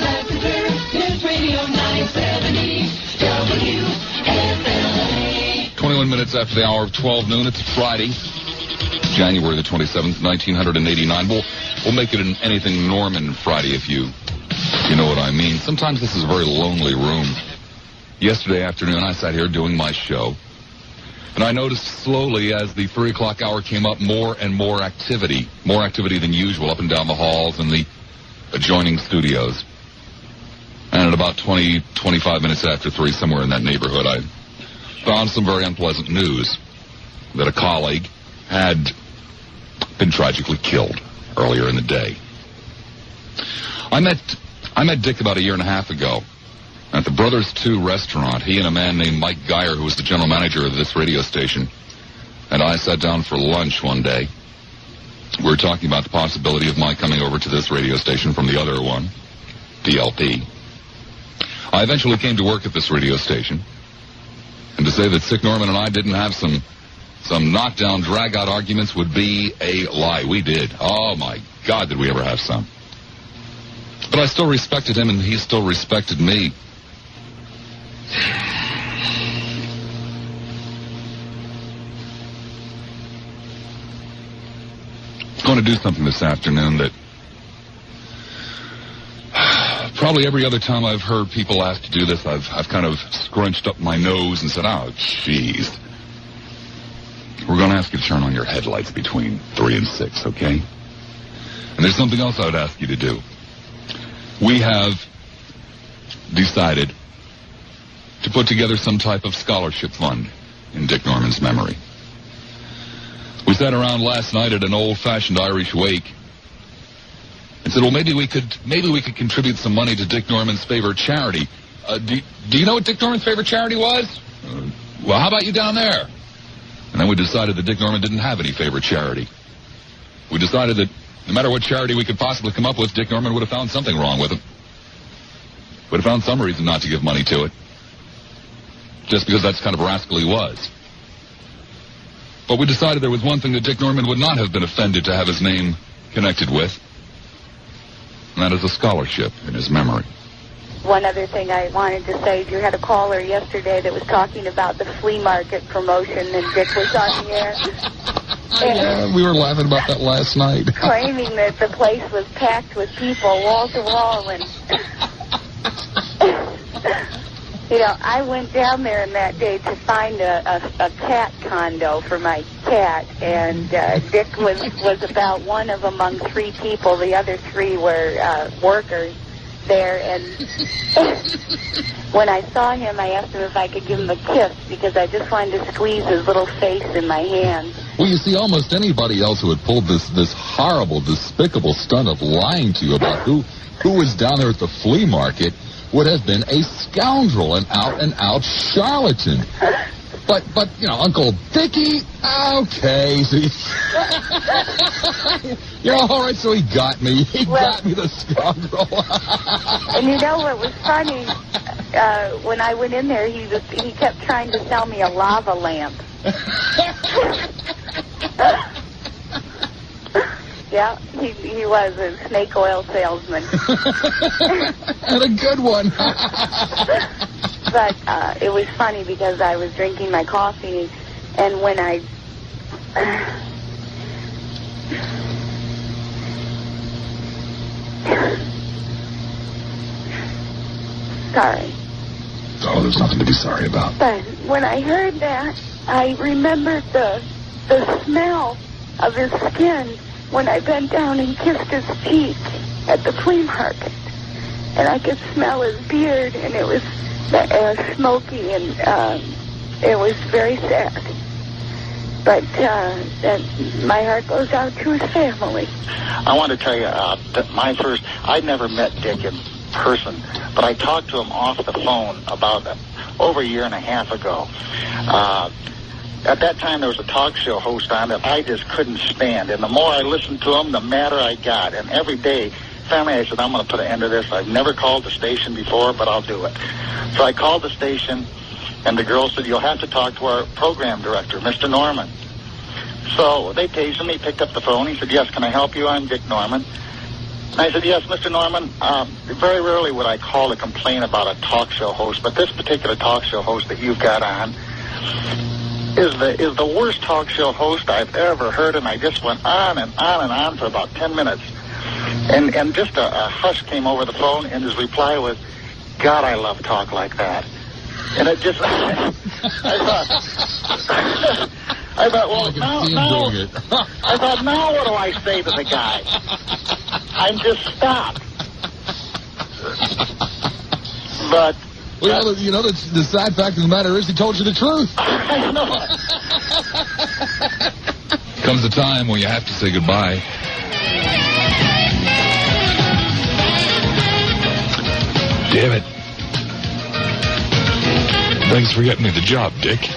Lassiter, News Radio 970, WFLA. 21 minutes after the hour of 12 noon. It's Friday, January the 27th, 1989. We'll make it an Anything Norman Friday if you know what I mean. Sometimes this is a very lonely room. Yesterday afternoon, I sat here doing my show, and I noticed slowly as the 3 o'clock hour came up, more and more activity than usual up and down the halls and the adjoining studios. And at about 25 minutes after 3, somewhere in that neighborhood, I found some very unpleasant news that a colleague had been tragically killed earlier in the day. I met Dick about a year and a half ago at the Brothers 2 restaurant. He and a man named Mike Geyer, who was the general manager of this radio station, and I sat down for lunch one day. We were talking about the possibility of my coming over to this radio station from the other one, DLP. I eventually came to work at this radio station, and to say that Sick Norman and I didn't have some knockdown, drag-out arguments would be a lie. We did. Oh, my God, did we ever have some. But I still respected him, and he still respected me. I'm going to do something this afternoon that probably every other time I've heard people ask to do this, I've kind of scrunched up my nose and said, oh, jeez. We're going to ask you to turn on your headlights between 3 and 6, okay? And there's something else I would ask you to do. We have decided to put together some type of scholarship fund in Dick Norman's memory. We sat around last night at an old-fashioned Irish wake and said, well, maybe we could contribute some money to Dick Norman's favorite charity. Do you know what Dick Norman's favorite charity was? Well, how about you down there? And then we decided that Dick Norman didn't have any favorite charity. We decided that no matter what charity we could possibly come up with, Dick Norman would have found something wrong with it. Would have found some reason not to give money to it. Just because that's the kind of rascal he was. But we decided there was one thing that Dick Norman would not have been offended to have his name connected with. And that is a scholarship in his memory. One other thing I wanted to say, you had a caller yesterday that was talking about the flea market promotion, and Dick was on the air. Yeah, we were laughing about that last night. Claiming that the place was packed with people, wall to wall, and... You know, I went down there in that day to find a cat condo for my cat, and Dick was about one of among 3 people. The other 3 were workers there, and when I saw him, I asked him if I could give him a kiss, because I just wanted to squeeze his little face in my hand. Well, you see, almost anybody else who had pulled this horrible, despicable stunt of lying to you about who was down there at the flea market would have been a scoundrel, an out-and-out charlatan. But you know, Uncle Dickie, okay. See, you're all right, so he got me. He got me, the scoundrel. And you know what was funny? When I went in there, he kept trying to sell me a lava lamp. Yeah, he was a snake oil salesman. And a good one. But it was funny because I was drinking my coffee, and when I... Sorry. Oh, there's nothing to be sorry about. But when I heard that, I remembered the smell of his skin when I bent down and kissed his cheek at the flea market. And I could smell his beard, and it was smoky, and it was very sad. But my heart goes out to his family. I want to tell you that I'd never met Dick in person, but I talked to him off the phone about over a year and a half ago. At that time, there was a talk show host on that I just couldn't stand. And the more I listened to him, the madder I got. And every day, finally, I said, I'm going to put an end to this. I've never called the station before, but I'll do it. So I called the station, and the girl said, you'll have to talk to our program director, Mr. Norman. So they paged him. He picked up the phone. He said, yes, can I help you? I'm Dick Norman. I said, yes, Mr. Norman, very rarely would I call to complain about a talk show host, but this particular talk show host that you've got on is the worst talk show host I've ever heard, and I just went on and on and on for about 10 minutes. And just a hush came over the phone, and his reply was, God, I love talk like that. And it just, I thought, well, now what do I say to the guy? I'm just stopped. But... Well, you know, the sad fact of the matter is he told you the truth. I know. Comes a time when you have to say goodbye. Damn it. Thanks for getting me the job, Dick.